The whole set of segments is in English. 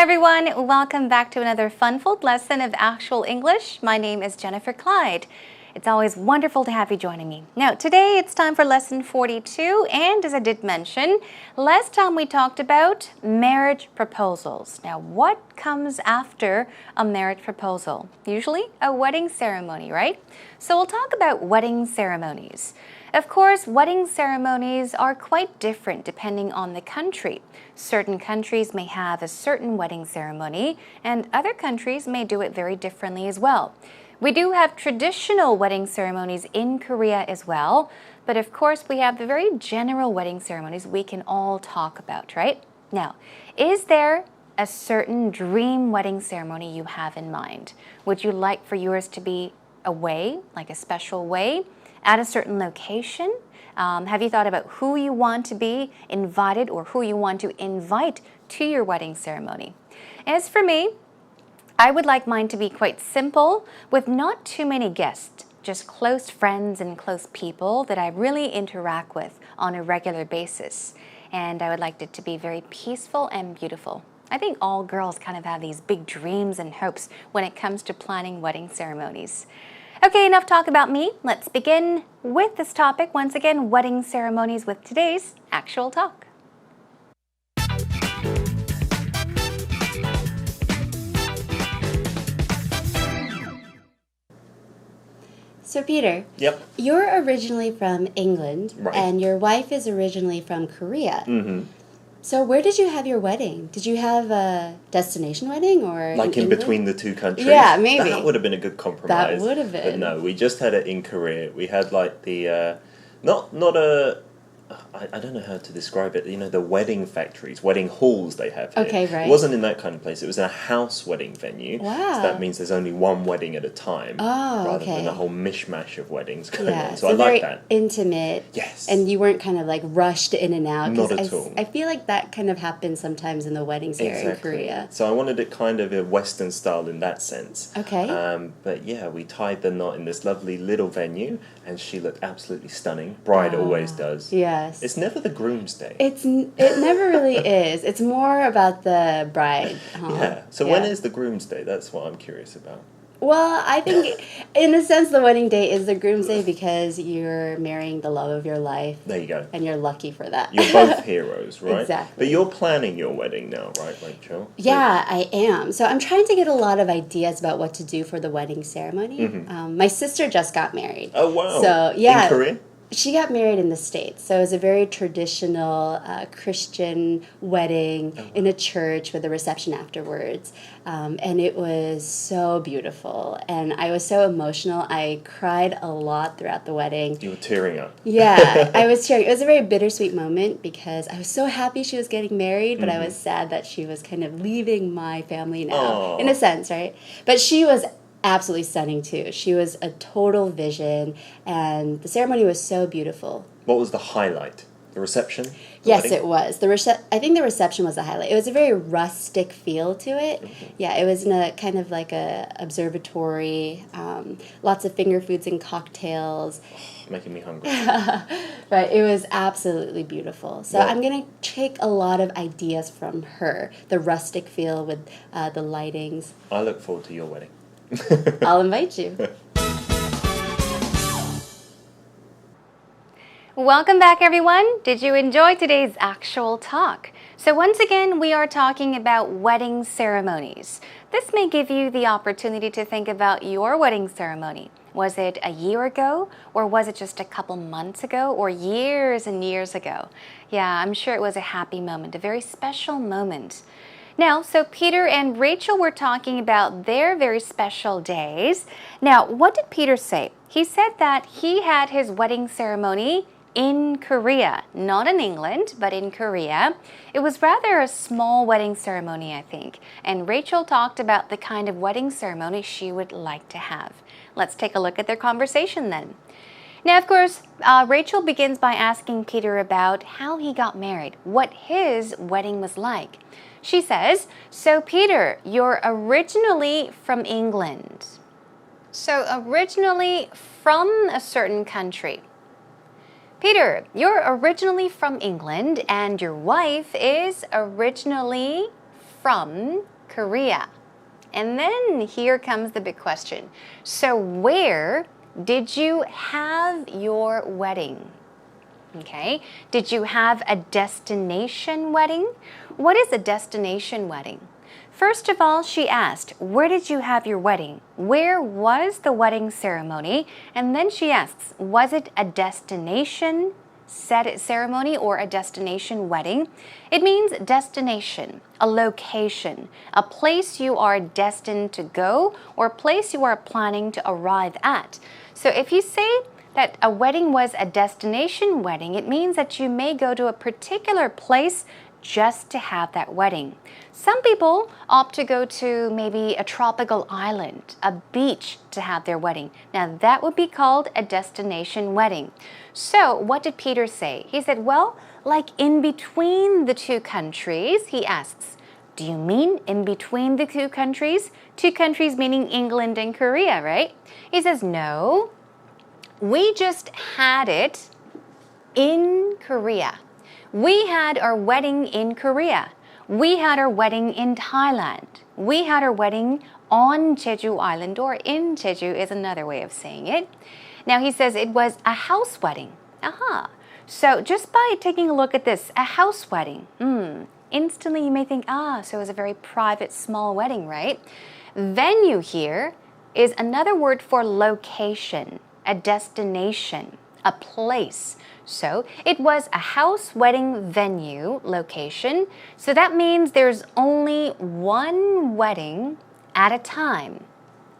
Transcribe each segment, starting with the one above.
everyone, welcome back to another fun-filled lesson of actual English. My name is Jennifer Clyde. It's always wonderful to have you joining me. Now, today it's time for lesson 42, and as I did mention, last time we talked about marriage proposals. Now, what comes after a marriage proposal? Usually a wedding ceremony, right? So we'll talk about wedding ceremonies. Of course, wedding ceremonies are quite different depending on the country. Certain countries may have a certain wedding ceremony, and other countries may do it very differently as well. We do have traditional wedding ceremonies in Korea as well, but of course we have the very general wedding ceremonies we can all talk about, right? Now, is there a certain dream wedding ceremony you have in mind? Would you like for yours to be a way, like a special way, at a certain location? Have you thought about who you want to be invited or who you want to invite to your wedding ceremony? As for me, I would like mine to be quite simple with not too many guests, just close friends and close people that I really interact with on a regular basis. And I would like it to be very peaceful and beautiful. I think all girls kind of have these big dreams and hopes when it comes to planning wedding ceremonies. Okay, enough talk about me. Let's begin with this topic. Once again, wedding ceremonies with today's actual talk. So Peter, Yep. You're originally from England, Right. and your wife is originally from Korea. Mm-hmm. So where did you have your wedding? Did you have a destination wedding or Like in England? between the two countries? Yeah, maybe. That would have been a good compromise. That would have been. But no, we just had it in Korea. We had like the, not a, I don't know how to describe it, you know, the wedding factories, wedding halls they have here. Okay, right. It wasn't in that kind of place. It was in a house wedding venue. Wow. So that means there's only one wedding at a time. Oh, rather okay. than a whole mishmash of weddings going Yeah, on. So I like very that. intimate. Yes. And you weren't kind of like rushed in and out. 'Cause Not at all. I feel like that kind of happens sometimes in the weddings here in Korea. So I wanted it kind of a Western style in that sense. Okay. But yeah, we tied the knot in this lovely little venue, and she looked absolutely stunning. Bride always does. Yes. It's never the groom's day. It never really is. It's more about the bride. Huh? Yeah. So when is the groom's day? That's what I'm curious about. Well, I think in a sense the wedding day is the groom's day because you're marrying the love of your life. There you go. And you're lucky for that. You're both heroes, right? Exactly. But you're planning your wedding now, right, Rachel? Yeah, I am. So I'm trying to get a lot of ideas about what to do for the wedding ceremony. Mm-hmm. My sister just got married. Oh, wow. So, yeah. In Korea? She got married in the States, so it was a very traditional Christian wedding in a church with a reception afterwards, and it was so beautiful, and I was so emotional. I cried a lot throughout the wedding. You were tearing up. Yeah, I was tearing. It was a very bittersweet moment because I was so happy she was getting married, but I was sad that she was kind of leaving my family now, in a sense, right? But she was absolutely stunning too. She was a total vision, and the ceremony was so beautiful. What was the highlight? The reception? Yes, it was. I think the reception was the highlight. It was a very rustic feel to it. Mm-hmm. Yeah, it was in a kind of like a observatory, lots of finger foods and cocktails. Making me hungry. But it was absolutely beautiful. So Well, I'm going to take a lot of ideas from her. The rustic feel with the lightings. I look forward to your wedding. I'll invite you. Welcome back, everyone. Did you enjoy today's actual talk? So once again, we are talking about wedding ceremonies. This may give you the opportunity to think about your wedding ceremony. Was it a year ago, or was it just a couple months ago, or years and years ago? Yeah, I'm sure it was a happy moment, a very special moment. Now, so Peter and Rachel were talking about their very special days. Now, what did Peter say? He said that he had his wedding ceremony in Korea, not in England, but in Korea. It was rather a small wedding ceremony, I think. And Rachel talked about the kind of wedding ceremony she would like to have. Let's take a look at their conversation then. Now, of course, Rachel begins by asking Peter about how he got married, what his wedding was like. She says, "So Peter, you're originally from England." So originally from a certain country. Peter, you're originally from England and your wife is originally from Korea. And then here comes the big question. So where did you have your wedding? Okay, did you have a destination wedding? What is a destination wedding? First of all, she asked, where did you have your wedding? Where was the wedding ceremony? And then she asks, was it a destination ceremony or a destination wedding? It means destination, a location, a place you are destined to go or a place you are planning to arrive at. So if you say that a wedding was a destination wedding, it means that you may go to a particular place just to have that wedding. Some people opt to go to maybe a tropical island, a beach to have their wedding. Now that would be called a destination wedding. So what did Peter say? He said, well, like in between the two countries, he asks, do you mean in between the two countries? Two countries meaning England and Korea, right? He says, no, we just had it in Korea. We had our wedding in Korea. We had our wedding in Thailand. We had our wedding on Jeju Island, or in Jeju is another way of saying it. Now he says it was a house wedding. Aha. So just by taking a look at this, a house wedding, instantly you may think, so it was a very private, small wedding, right? Venue here is another word for location, a destination, a place. So it was a house wedding venue location. So that means there's only one wedding at a time,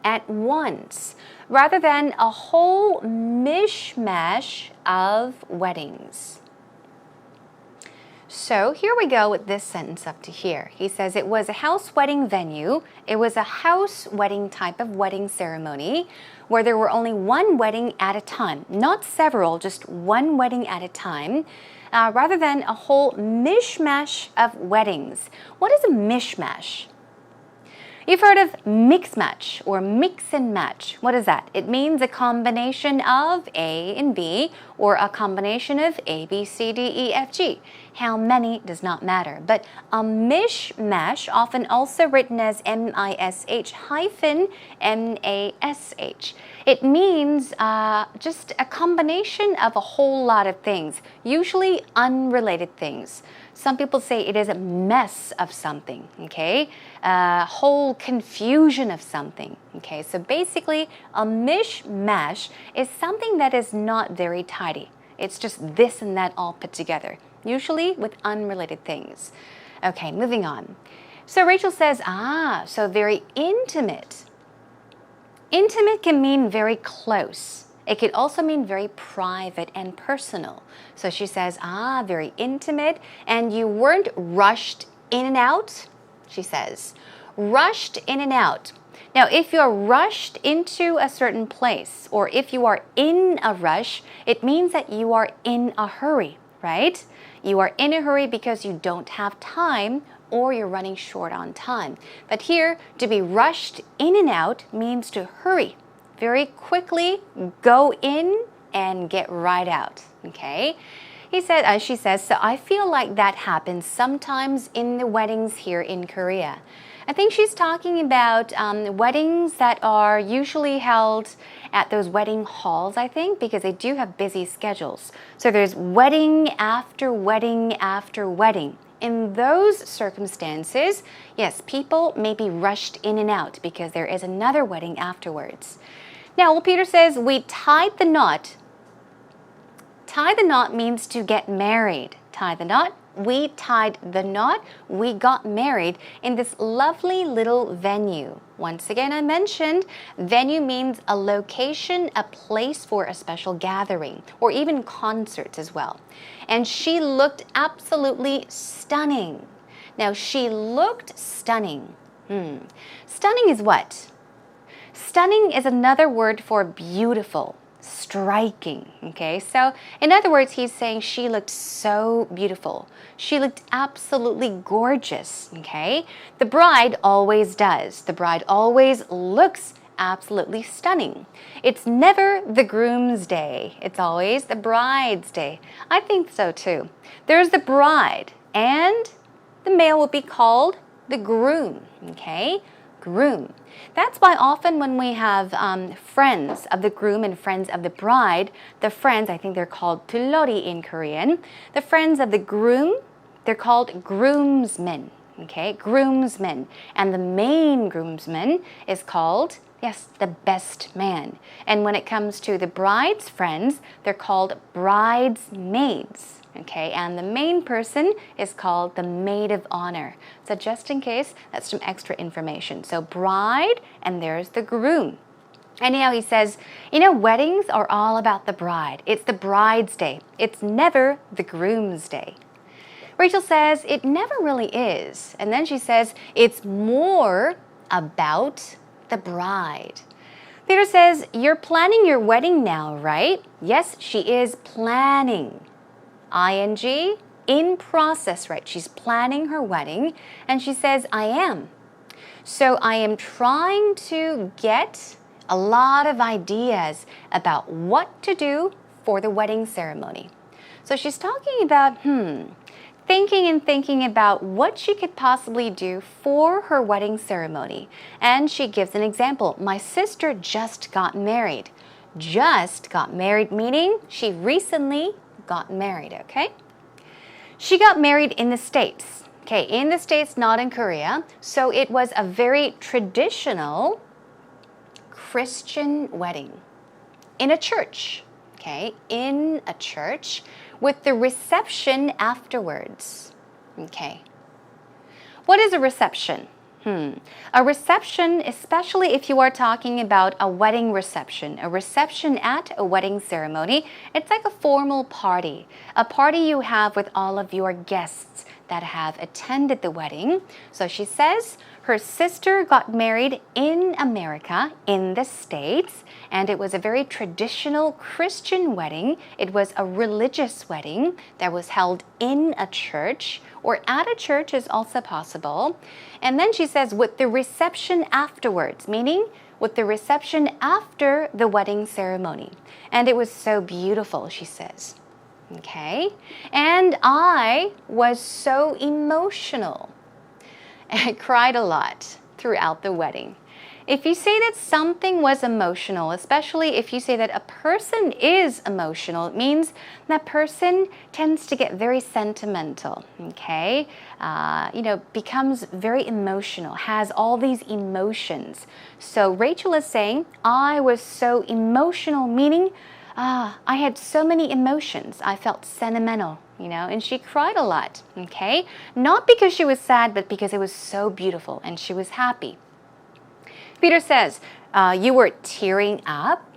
at once, rather than a whole mishmash of weddings. So here we go with this sentence up to here. He says it was a house wedding venue. It was a house wedding type of wedding ceremony where there were only one wedding at a time. Not several, just one wedding at a time, rather than a whole mishmash of weddings. What is a mishmash? You've heard of mix match or mix and match. What is that? It means a combination of A and B or a combination of A, B, C, D, E, F, G. How many does not matter. But a mishmash, often also written as M-I-S-H hyphen M-A-S-H. It means just a combination of a whole lot of things, usually unrelated things. Some people say it is a mess of something, okay? A whole confusion of something, okay? So basically, a mishmash is something that is not very tidy. It's just this and that all put together, usually with unrelated things. Okay, moving on. So Rachel says, so very intimate. Intimate can mean very close. It could also mean very private and personal. So she says, very intimate, and you weren't rushed in and out, she says. Rushed in and out. Now, if you're rushed into a certain place, or if you are in a rush, it means that you are in a hurry, right? You are in a hurry because you don't have time, or you're running short on time. But here, to be rushed in and out means to hurry. Very quickly go in and get right out, okay? She says, so I feel like that happens sometimes in the weddings here in Korea. I think she's talking about weddings that are usually held at those wedding halls, I think, because they do have busy schedules. So there's wedding after wedding after wedding. In those circumstances, yes, people may be rushed in and out because there is another wedding afterwards. Now, well, Peter says, we tied the knot. Tie the knot means to get married. Tie the knot. We tied the knot. We got married in this lovely little venue. Once again, I mentioned venue means a location, a place for a special gathering, or even concerts as well. And she looked absolutely stunning. Now, she looked stunning. Stunning is what? Stunning is another word for beautiful, striking, okay? So, in other words, he's saying she looked so beautiful. She looked absolutely gorgeous, okay? The bride always does. The bride always looks absolutely stunning. It's never the groom's day. It's always the bride's day. I think so too. There's the bride, and the male would be called the groom, okay? Groom. That's why often when we have friends of the groom and friends of the bride, the friends, I think they're called 둘러리 in Korean. The friends of the groom, they're called groomsmen, okay? Groomsmen. And the main groomsman is called, yes, the best man. And when it comes to the bride's friends, they're called bridesmaids. Okay, and the main person is called the maid of honor. So just in case, that's some extra information. So bride, and there's the groom. Anyhow, he says, you know, weddings are all about the bride. It's the bride's day. It's never the groom's day. Rachel says, it never really is. And then she says, it's more about the bride. Peter says, you're planning your wedding now, right? Yes, she is planning. ING, in process, right? She's planning her wedding, and she says, I am. So I am trying to get a lot of ideas about what to do for the wedding ceremony. So she's talking about, thinking about what she could possibly do for her wedding ceremony. And she gives an example. My sister just got married. Just got married, meaning she recently got married, okay? She got married in the States. Okay, in the States, not in Korea. So it was a very traditional Christian wedding in a church, okay? In a church with the reception afterwards, okay? What is a reception? A reception, especially if you are talking about a wedding reception, a reception at a wedding ceremony, it's like a formal party, a party you have with all of your guests that have attended the wedding. So she says her sister got married in America, in the States, and it was a very traditional Christian wedding. It was a religious wedding that was held in a church, or at a church is also possible. And then she says with the reception afterwards, meaning with the reception after the wedding ceremony. And it was so beautiful, she says. Okay? And I was so emotional. I cried a lot throughout the wedding. If you say that something was emotional, especially if you say that a person is emotional, it means that person tends to get very sentimental, okay? Becomes very emotional, has all these emotions. So Rachel is saying, I was so emotional, meaning I had so many emotions. I felt sentimental, and she cried a lot, okay? Not because she was sad, but because it was so beautiful and she was happy. Peter says, you were tearing up.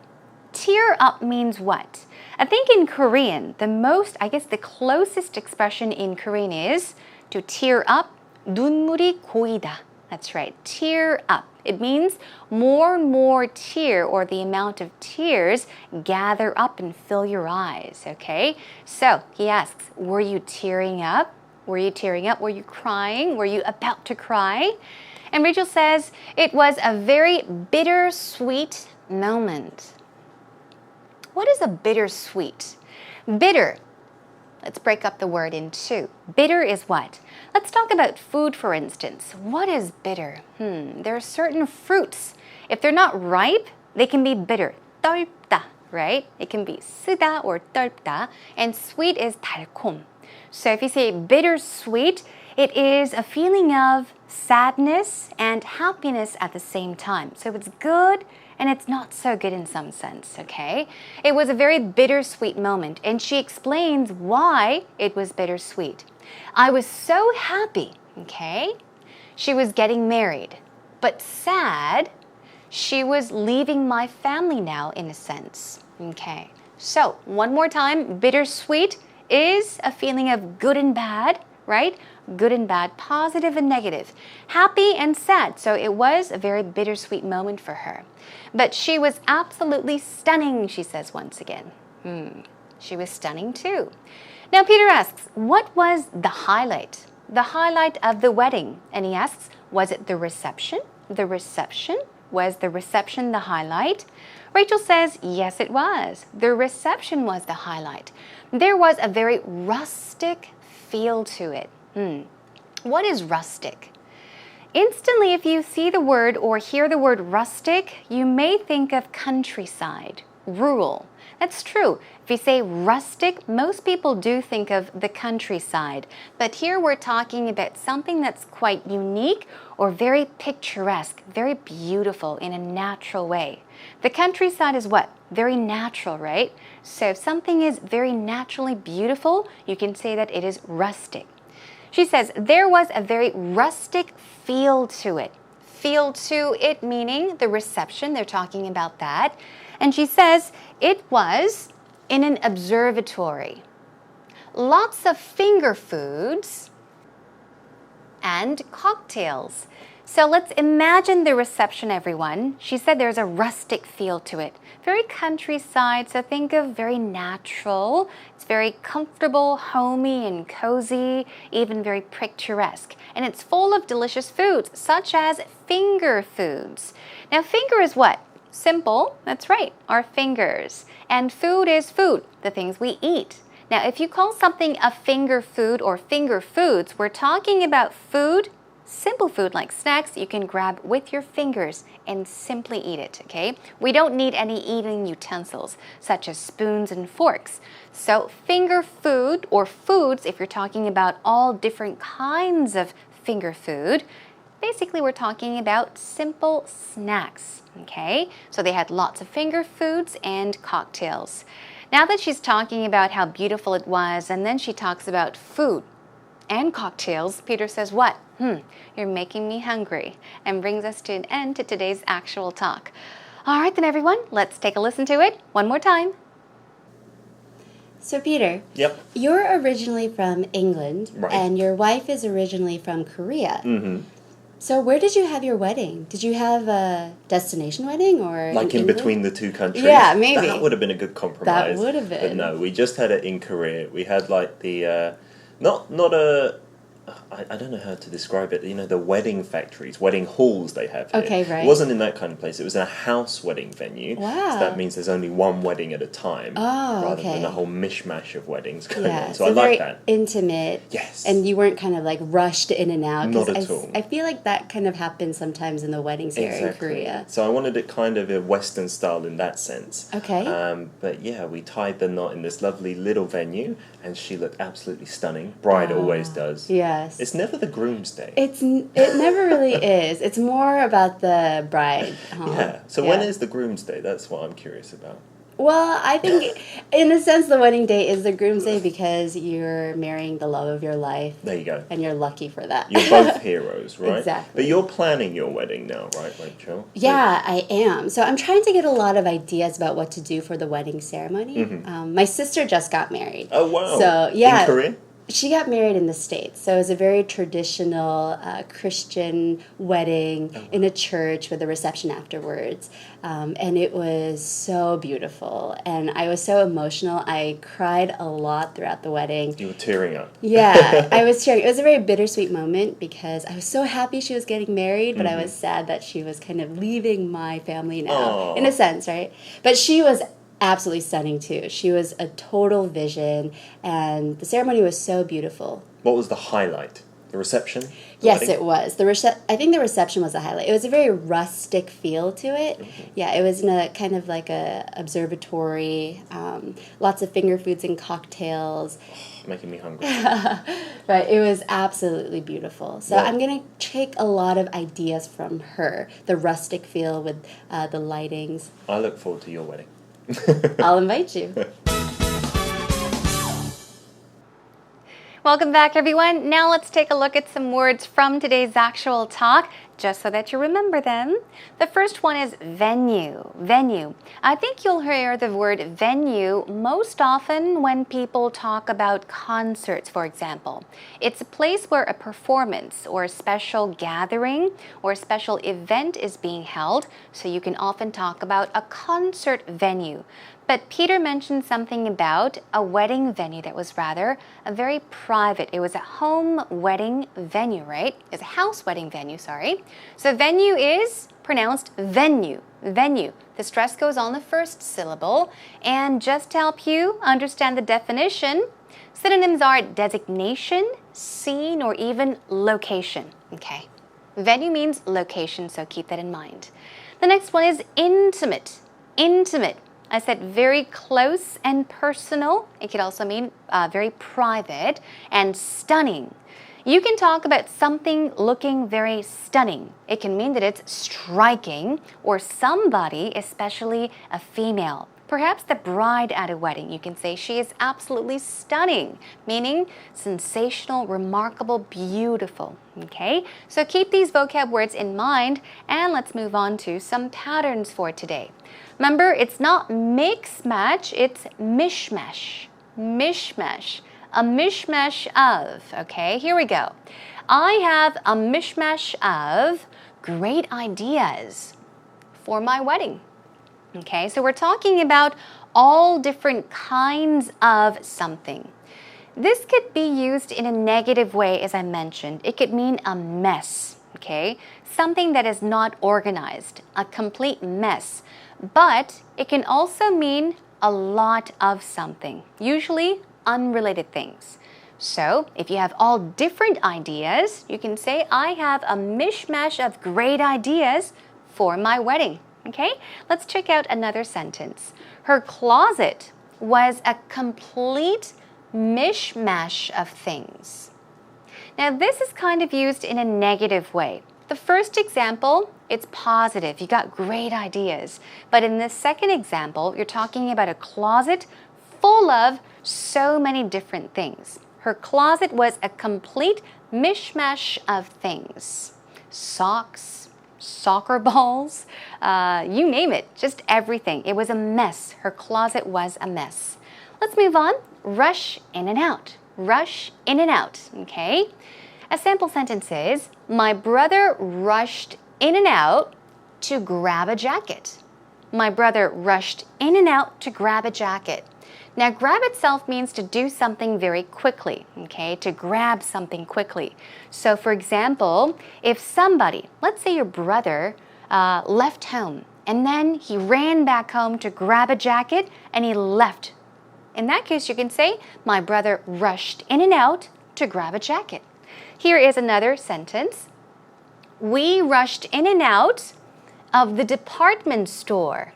Tear up means what? I think in Korean, the closest expression in Korean is to tear up, 눈물이 고이다. That's right, tear up. It means more and more tear, or the amount of tears gather up and fill your eyes, okay? So he asks, were you tearing up? Were you tearing up? Were you crying? Were you about to cry? And Rachel says, it was a very bittersweet moment. What is a bittersweet? Bitter. Let's break up the word in two. Bitter is what? Let's talk about food, for instance. What is bitter? There are certain fruits. If they're not ripe, they can be bitter. 떫다, right? It can be 쓰다 or 떫다. And sweet is 달콤. So if you say bittersweet, it is a feeling of sadness and happiness at the same time. So it's good and it's not so good in some sense, okay? It was a very bittersweet moment, and she explains why it was bittersweet. I was so happy, okay? She was getting married, but sad, she was leaving my family now in a sense, okay? So one more time, bittersweet is a feeling of good and bad, right? Good and bad, positive and negative, happy and sad. So it was a very bittersweet moment for her. But she was absolutely stunning, she says once again. She was stunning too. Now Peter asks, what was the highlight? The highlight of the wedding. And he asks, was it the reception? The reception? Was the reception the highlight? Rachel says, yes, it was. The reception was the highlight. There was a very rustic feel to it. What is rustic? Instantly, if you see the word or hear the word rustic, you may think of countryside, rural. That's true. If you say rustic, most people do think of the countryside. But here we're talking about something that's quite unique or very picturesque, very beautiful in a natural way. The countryside is what? Very natural, right? So if something is very naturally beautiful, you can say that it is rustic. She says there was a very rustic feel to it. Feel to it meaning the reception, they're talking about that. And she says it was in an observatory. Lots of finger foods and cocktails. So let's imagine the reception, everyone. She said there's a rustic feel to it. Very countryside, so think of very natural. It's very comfortable, homey and cozy, even very picturesque. And it's full of delicious foods, such as finger foods. Now, finger is what? Simple, that's right, our fingers. And food is food, the things we eat. Now, if you call something a finger food or finger foods, we're talking about food, simple food like snacks you can grab with your fingers and simply eat it, okay? We don't need any eating utensils, such as spoons and forks. So finger food or foods, if you're talking about all different kinds of finger food, basically we're talking about simple snacks, okay? So they had lots of finger foods and cocktails. Now that she's talking about how beautiful it was, and then she talks about food and cocktails, Peter says what? You're making me hungry, and brings us to an end to today's actual talk. All right then everyone, let's take a listen to it one more time. So Peter, Yep. you're originally from England, Right. and your wife is originally from Korea. Mm-hmm. So where did you have your wedding? Did you have a destination wedding or Like in England? between the two countries? Yeah, maybe. That would have been a good compromise. That would have been. But no, we just had it in Korea. We had like the, not a, I don't know how to describe it, you know, the wedding factories, wedding halls they have here. Okay, right. It wasn't in that kind of place. It was in a house wedding venue. Wow. So that means there's only one wedding at a time. Oh, rather okay. than a whole mishmash of weddings going Yeah, on. So I very like that. intimate. Yes. And you weren't kind of like rushed in and out. 'Cause Not at all. I feel like that kind of happens sometimes in the weddings here in Korea. So I wanted it kind of a Western style in that sense. Okay. But yeah, we tied the knot in this lovely little venue, and she looked absolutely stunning. Bride always does. Yes. It's never the groom's day. It never really is. It's more about the bride. Yeah. So when is the groom's day? That's what I'm curious about. Well, I think in a sense the wedding day is the groom's day because you're marrying the love of your life. There you go. And you're lucky for that. You're both heroes, right? Exactly. But you're planning your wedding now, right, Rachel? Yeah, I am. So I'm trying to get a lot of ideas about what to do for the wedding ceremony. My sister just got married. Oh, wow. So, yeah. In Korea? She got married in the States, so it was a very traditional Christian wedding in a church with a reception afterwards. And it was so beautiful, and I was so emotional. I cried a lot throughout the wedding. You were tearing up. Yeah, I was tearing. It was a very bittersweet moment because I was so happy she was getting married, but I was sad that she was kind of leaving my family now, in a sense, right? But she was absolutely stunning too. She was a total vision, and the ceremony was so beautiful. What was the highlight? The reception? Yes, wedding? it was. I think the reception was the highlight. It was a very rustic feel to it. Yeah, it was in a kind of like a observatory, lots of finger foods and cocktails. Making me hungry. But it was absolutely beautiful. So Well- I'm going to take a lot of ideas from her. The rustic feel with the lightings. I look forward to your wedding. I'll invite you. Welcome back, everyone. Now let's take a look at some words from today's actual talk, just so that you remember them. The first one is venue. Venue. I think you'll hear the word venue most often when people talk about concerts, for example. It's a place where a performance or a special gathering or a special event is being held, so you can often talk about a concert venue. But Peter mentioned something about a wedding venue that was rather a very private. It was a home wedding venue, right? It's a house wedding venue, sorry. So venue is pronounced venue, venue. The stress goes on the first syllable. And just to help you understand the definition, synonyms are designation, scene, or even location. Okay. Venue means location, so keep that in mind. The next one is intimate. Intimate. I said very close and personal. It could also mean very private and stunning. You can talk about something looking very stunning. It can mean that it's striking, or somebody, especially a female. Perhaps the bride at a wedding, you can say she is absolutely stunning, meaning sensational, remarkable, beautiful. Okay, so keep these vocab words in mind, and let's move on to some patterns for today. Remember, it's not mix match, it's mishmash. Mishmash. A mishmash of. Okay, here we go. I have a mishmash of great ideas for my wedding. Okay, so we're talking about all different kinds of something. This could be used in a negative way, as I mentioned. It could mean a mess, okay? Something that is not organized, a complete mess. But it can also mean a lot of something, usually unrelated things. So if you have all different ideas, you can say, I have a mishmash of great ideas for my wedding. Okay, let's check out another sentence. Her closet was a complete mishmash of things. Now, this is kind of used in a negative way. The first example, it's positive. You got great ideas. But in the second example, you're talking about a closet full of so many different things. Her closet was a complete mishmash of things. Socks, soccer balls, you name it, just everything. It was a mess. Her closet was a mess. Let's move on. Rush in and out. Rush in and out, okay? A sample sentence is, my brother rushed in and out to grab a jacket. My brother rushed in and out to grab a jacket. Now, grab itself means to do something very quickly, okay? To grab something quickly. So, for example, if somebody, let's say your brother, left home, and then he ran back home to grab a jacket, and he left. In that case, you can say, my brother rushed in and out to grab a jacket. Here is another sentence. We rushed in and out of the department store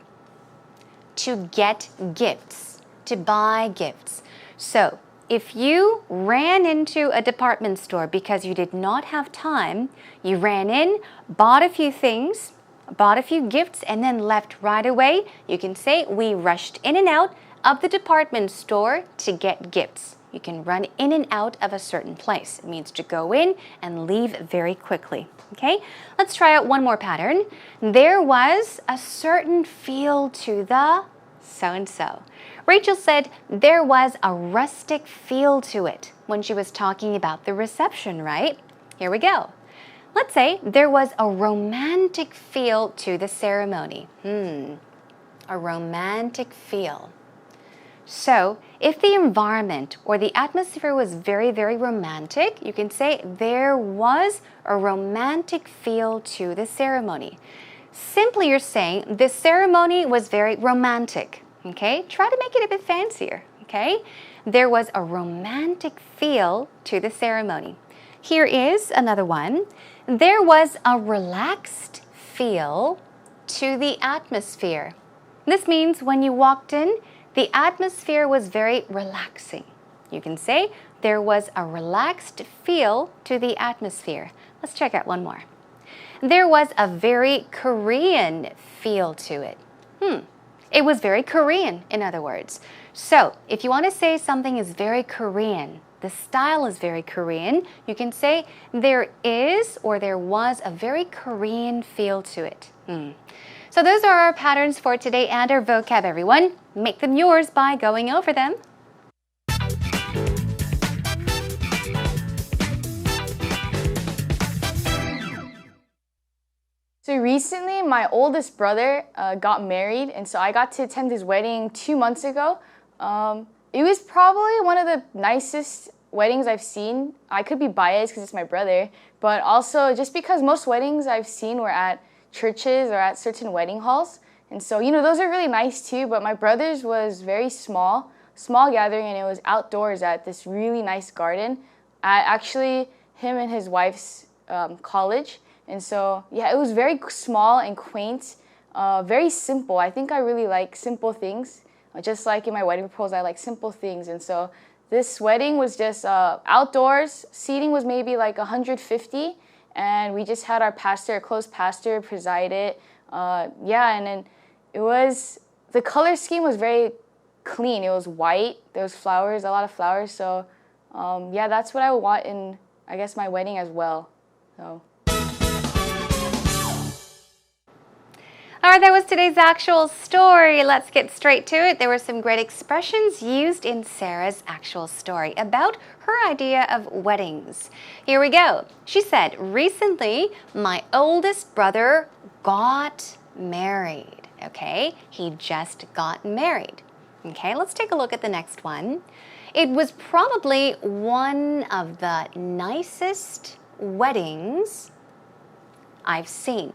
to get gifts, to buy gifts. So, if you ran into a department store because you did not have time, you ran in, bought a few things, bought a few gifts, and then left right away, you can say, we rushed in and out of the department store to get gifts. You can run in and out of a certain place. It means to go in and leave very quickly. Okay, let's try out one more pattern. There was a certain feel to the so-and-so. Rachel said there was a rustic feel to it when she was talking about the reception, right? Here we go. Let's say there was a romantic feel to the ceremony. A romantic feel. So, if the environment or the atmosphere was very, very romantic, you can say there was a romantic feel to the ceremony. Simply you're saying the ceremony was very romantic, okay? Try to make it a bit fancier, okay? There was a romantic feel to the ceremony. Here is another one. There was a relaxed feel to the atmosphere. This means when you walked in, the atmosphere was very relaxing. You can say there was a relaxed feel to the atmosphere. Let's check out one more. There was a very Korean feel to it. It was very Korean, in other words. So, if you want to say something is very Korean, the style is very Korean, you can say there is or there was a very Korean feel to it. So those are our patterns for today and our vocab, everyone. Make them yours by going over them. So recently, my oldest brother got married, and so I got to attend his wedding 2 months ago. It was probably one of the nicest weddings I've seen. I could be biased because it's my brother, but also just because most weddings I've seen were at churches or at certain wedding halls. And so, those are really nice too, but my brother's was very small gathering, and it was outdoors at this really nice garden at actually him and his wife's college. And so, yeah, it was very small and quaint, very simple. I think I really like simple things. Just like in my wedding proposal, I like simple things. And so this wedding was just outdoors. Seating was maybe like 150. And we just had our pastor, a close pastor, preside it. Yeah, and then the color scheme was very clean. It was white. There was flowers, a lot of flowers. So, yeah, that's what I would want in, I guess, my wedding as well. So. All right, that was today's actual story. Let's get straight to it. There were some great expressions used in Sarah's actual story about her idea of weddings. Here we go. She said, recently, my oldest brother got married. Okay, he just got married. Okay, let's take a look at the next one. It was probably one of the nicest weddings I've seen.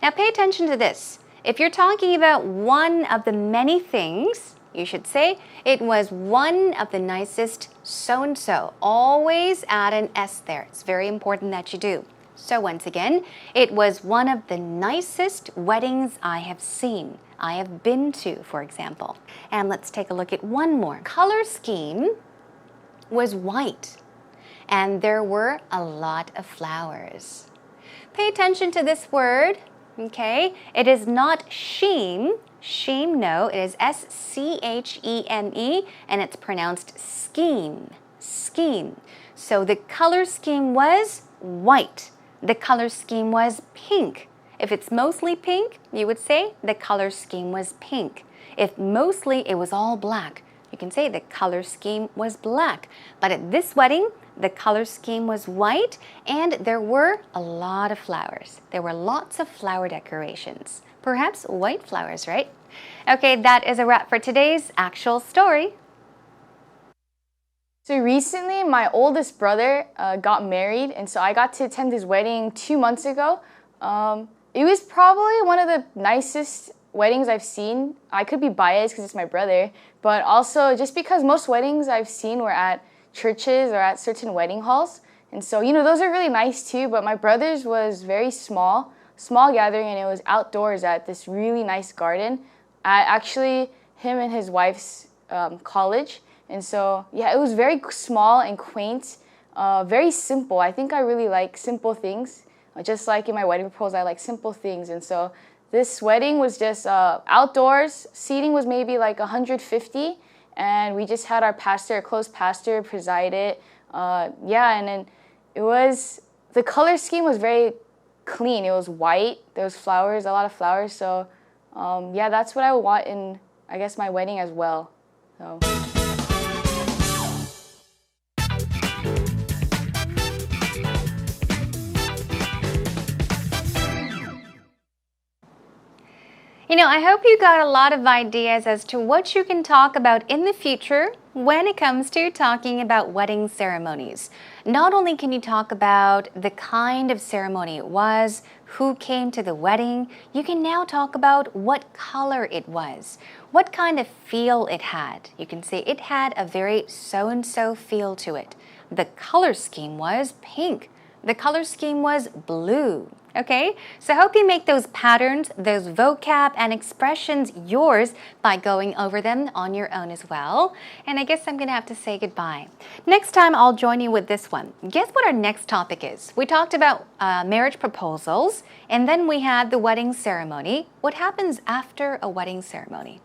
Now pay attention to this. If you're talking about one of the many things, you should say, it was one of the nicest so-and-so. Always add an S there. It's very important that you do. So once again, it was one of the nicest weddings I have seen. I have been to, for example. And let's take a look at one more. Color scheme was white, and there were a lot of flowers. Pay attention to this word. Okay, it is not sheen. Sheen, no, it is S-C-H-E-M-E, and it's pronounced scheme. Scheme. So the color scheme was white. The color scheme was pink. If it's mostly pink, you would say the color scheme was pink. If mostly it was all black, you can say the color scheme was black. But at this wedding, the color scheme was white, and there were a lot of flowers. There were lots of flower decorations. Perhaps white flowers, right? Okay, that is a wrap for today's actual story. So recently, my oldest brother got married, and so I got to attend his wedding 2 months ago. It was probably one of the nicest weddings I've seen. I could be biased because it's my brother, but also just because most weddings I've seen were at churches or at certain wedding halls. And so, you know, those are really nice too, but my brother's was very small gathering, and it was outdoors at this really nice garden at actually him and his wife's college. And so, yeah, it was very small and quaint, very simple. I think I really like simple things. Just like in my wedding proposal, I like simple things. And so this wedding was just outdoors. Seating was maybe like 150. And we just had our pastor, a close pastor, preside it. Yeah, and then the color scheme was very clean. It was white. There was flowers, a lot of flowers. So, yeah, that's what I would want in, I guess, my wedding as well. So. You know, I hope you got a lot of ideas as to what you can talk about in the future when it comes to talking about wedding ceremonies. Not only can you talk about the kind of ceremony it was, who came to the wedding, you can now talk about what color it was, what kind of feel it had. You can say it had a very so-and-so feel to it. The color scheme was pink. The color scheme was blue. Okay, so I hope you make those patterns, those vocab and expressions yours by going over them on your own as well. And I guess I'm going to have to say goodbye. Next time, I'll join you with this one. Guess what our next topic is? We talked about marriage proposals, and then we had the wedding ceremony. What happens after a wedding ceremony?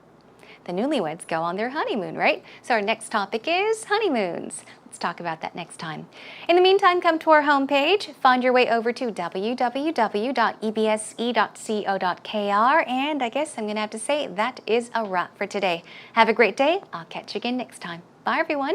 The newlyweds go on their honeymoon, right? So our next topic is honeymoons. Let's talk about that next time. In the meantime, come to our homepage, find your way over to www.ebse.co.kr, and I guess I'm going to have to say that is a wrap for today. Have a great day. I'll catch you again next time. Bye, everyone.